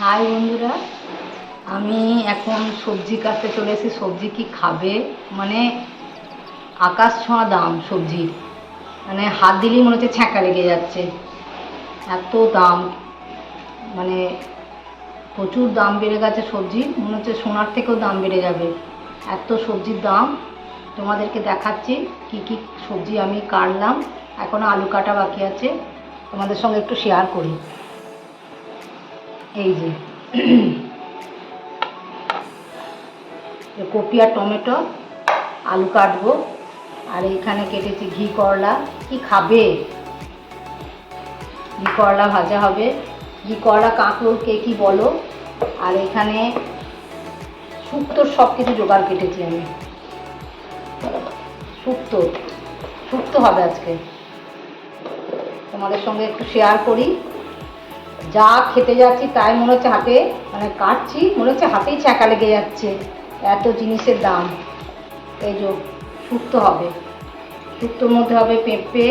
High বন্ধুরা, আমি এখন সবজি কাটতে চলে এসেছি। সবজি কি খাবে, মানে আকাশ ছোঁয়া দাম সবজির। মানে হাত দিলেই মনে হচ্ছে ছ্যাঁকা লেগে যাচ্ছে, এত দাম। মানে প্রচুর দাম বেড়ে গেছে সবজি, মনে হচ্ছে সোনার থেকেও দাম বেড়ে যাবে, এত সবজির দাম। তোমাদেরকে দেখাচ্ছি কি কি সবজি আমি কাটলাম। এখনও আলু কাটা বাকি আছে, তোমাদের সঙ্গে একটু শেয়ার করি। এই যে কপি আর টমেটো, আলু কাটবো। আর এইখানে কেটেছি ঘি করলা। কি খাবে? ঘি করলা ভাজা হবে, ঘি করলা কাঁকরোল কে কি বলো। আর এখানে শুক্তো, সব কিছু জোগাড় কেটেছি আমি। শুক্তো শুক্তো হবে আজকে, তোমাদের সঙ্গে একটু শেয়ার করি। যা খেতে যাচ্ছি তাই মনে হচ্ছে হাতে, মানে কাটছি মনে হচ্ছে হাতেই ছ্যাঁকা লেগে যাচ্ছে, এত জিনিসের দাম। এই যে শুক্তো হবে, শুক্তোর মধ্যে হবে পেঁপে,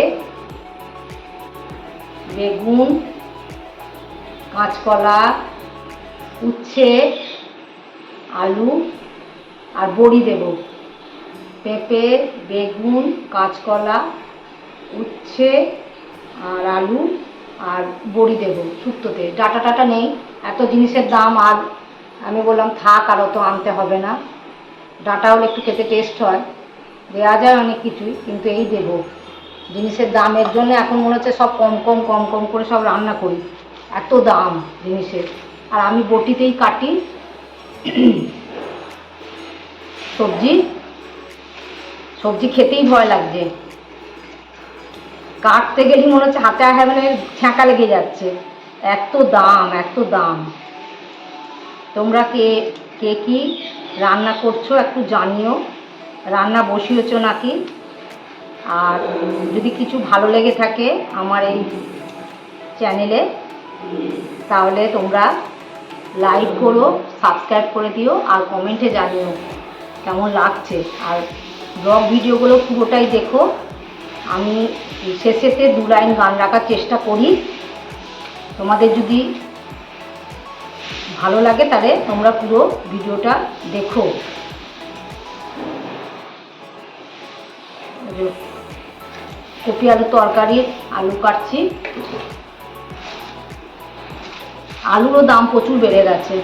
বেগুন, কাঁচকলা, উচ্ছে, আলু আর বড়ি দেব। পেঁপে, বেগুন, কাঁচকলা, উচ্ছে আর আলু আর বড়ি দেব শুক্তোতে। ডাটা টাটা নেই, এত জিনিসের দাম। আর আমি বললাম থাক, আর অত আনতে হবে না। ডাটা হলে একটু খেতে টেস্ট হয়, দেওয়া যায় অনেক কিছুই, কিন্তু এই দেব। জিনিসের দামের জন্য এখন মনে হচ্ছে সব কম কম কম কম করে সব রান্না করি, এত দাম জিনিসের। আর আমি বটিতেই কাটি সবজি। সবজি খেতেই ভয় লাগছে, কাটতে গেলেই মনে হচ্ছে হাতে মানে ছ্যাঁকা লেগে যাচ্ছে, এত দাম এত দাম। তোমরা কে কে কি রান্না করছো একটু জানিও, রান্না বসিয়েছো নাকি। আর যদি কিছু ভালো লেগে থাকে আমার এই চ্যানেলে, তাহলে তোমরা লাইক করো, সাবস্ক্রাইব করে দিও, আর কমেন্টে জানিও কেমন লাগছে। আর ব্লগ ভিডিওগুলো পুরোটাই দেখো। আমি শেষেতে 2 লাইন গান রাখার চেষ্টা করি। তোমাদের যদি ভালো লাগে তাহলে তোমরা পুরো ভিডিওটা দেখো। কপি আলু তরকারি, আলু কাটছি। আলুরও দাম প্রচুর বেড়ে গেছে,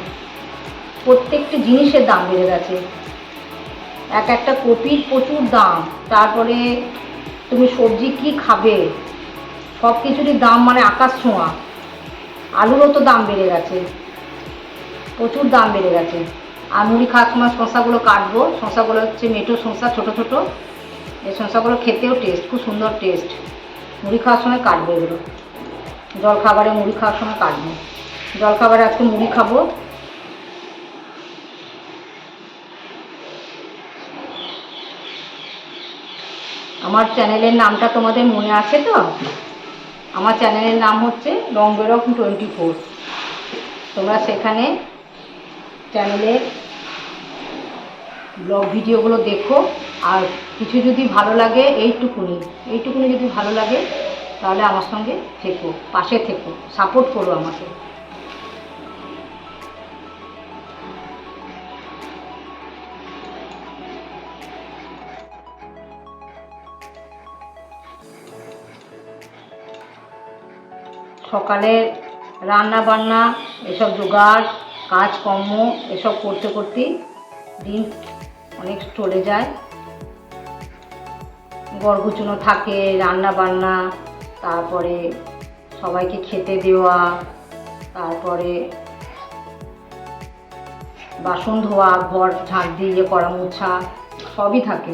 প্রত্যেকটি জিনিসের দাম বেড়ে গেছে। এক একটা কপির প্রচুর দাম। তারপরে তুমি সবজি কি খাবে, সব কিছুরই দাম মানে আকাশ ছোঁয়া। আলুরও তো দাম বেড়ে গেছে, প্রচুর দাম বেড়ে গেছে। আর মুড়ি খাওয়ার সময় শসাগুলো কাটবো। শসাগুলো হচ্ছে মেটো শসা, ছোটো ছোটো। এই শসাগুলো খেতেও টেস্ট, খুব সুন্দর টেস্ট। মুড়ি খাওয়ার সময় কাটবো এগুলো, জলখাবারে মুড়ি খাওয়ার সময় কাটবো। জলখাবারে আজকে মুড়ি খাবো। আমার চ্যানেলের নামটা তোমাদের মনে আছে তো? আমার চ্যানেলের নাম হচ্ছে রং বেরং 24। তোমরা সেখানে চ্যানেলের ব্লগ ভিডিওগুলো দেখো। আর কিছু যদি ভালো লাগে, এইটুকুনি এইটুকুনি যদি ভালো লাগে তাহলে আমার সঙ্গে থেকো, পাশে থেকো, সাপোর্ট করো আমাকে। সকালে রান্না বান্না, এসব জোগাড়, কাজকর্ম, এসব করতে করতেই দিন অনেক চলে যায়। গড়গুচুনো থাকে, রান্না বান্না, তারপরে সবাইকে খেতে দেওয়া, তারপরে বাসন ধোয়া, ঘর ঝাঁট দিয়ে করা মোছা, সবই থাকে।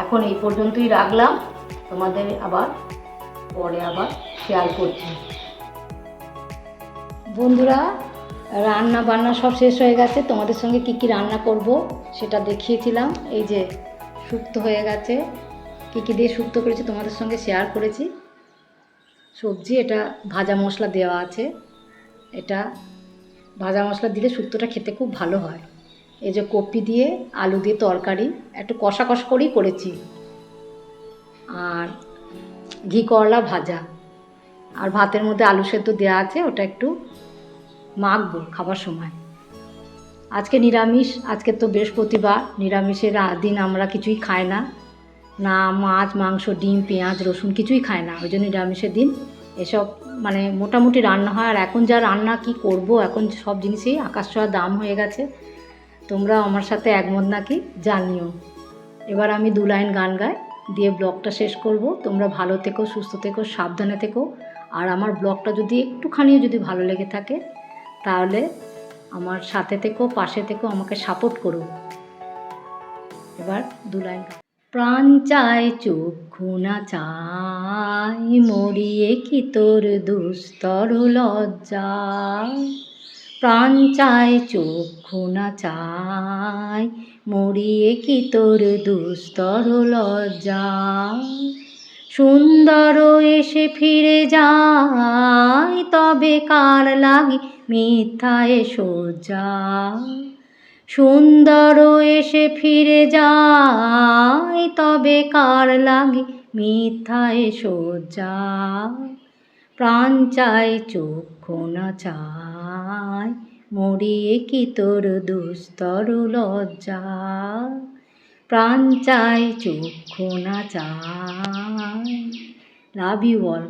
এখন এই পর্যন্তই রাখলাম, তোমাদের আবার পরে আবার শেয়ার করছি। বন্ধুরা, রান্না বান্না সব শেষ হয়ে গেছে। তোমাদের সঙ্গে কি কি রান্না করব সেটা দেখিয়েছিলাম। এই যে শুক্তো হয়ে গেছে, কী কী দিয়ে শুক্তো করেছি তোমাদের সঙ্গে শেয়ার করেছি। সবজি এটা ভাজা মশলা দেওয়া আছে, এটা ভাজা মশলা দিলে শুক্তোটা খেতে খুব ভালো হয়। এই যে কপি দিয়ে আলু দিয়ে তরকারি, একটু কষা কষা করেই করেছি। আর ঘি করলা ভাজা, আর ভাতের মধ্যে আলু সেদ্ধ দেওয়া আছে, ওটা একটু মাখবো খাবার সময়। আজকে নিরামিষ, আজকে তো বৃহস্পতিবার, নিরামিষের দিন আমরা কিছুই খাই না, না মাছ মাংস ডিম পেঁয়াজ রসুন কিছুই খায় না, ওই জন্য নিরামিষের দিন এসব মানে মোটামুটি রান্না হয়। আর এখন যা রান্না কি করব, এখন সব জিনিসই আকাশ ছোঁয়া দাম হয়ে গেছে। তোমরা আমার সাথে একমত নাকি জানিও। এবার আমি 2 লাইন গান গাই, দিয়ে ব্লগটা শেষ করব। তোমরা ভালো থেকো, সুস্থ থেকো, সাবধানে থেকো। আর আমার ব্লগটা যদি একটুখানিও যদি ভালো লেগে থাকে তাহলে আমার সাথে থেকো, পাশে থেকো, আমাকে সাপোর্ট করো। এবার 2 লাইন। প্রাণ চায় চক্ষু না চাই, মরিয়ে কি তোর দুস্তর লজ্জা। প্রাণ চায় চক্ষু না চাই, মরিয়ে কি তোর দুস্তর লজ্জা। সুন্দর এসে ফিরে যায়, তবে কার লাগি মিথ্যায় সজ্জা। সুন্দর এসে ফিরে যায়, তবে কার লাগি মিথ্যায় সজ্জা। প্রাণ চাই চক্ষু না চাই, মরিয়ে কি তোর দুস্তর লজ্জা। প্রাণ চাই চক্ষু না চাই। Love you all.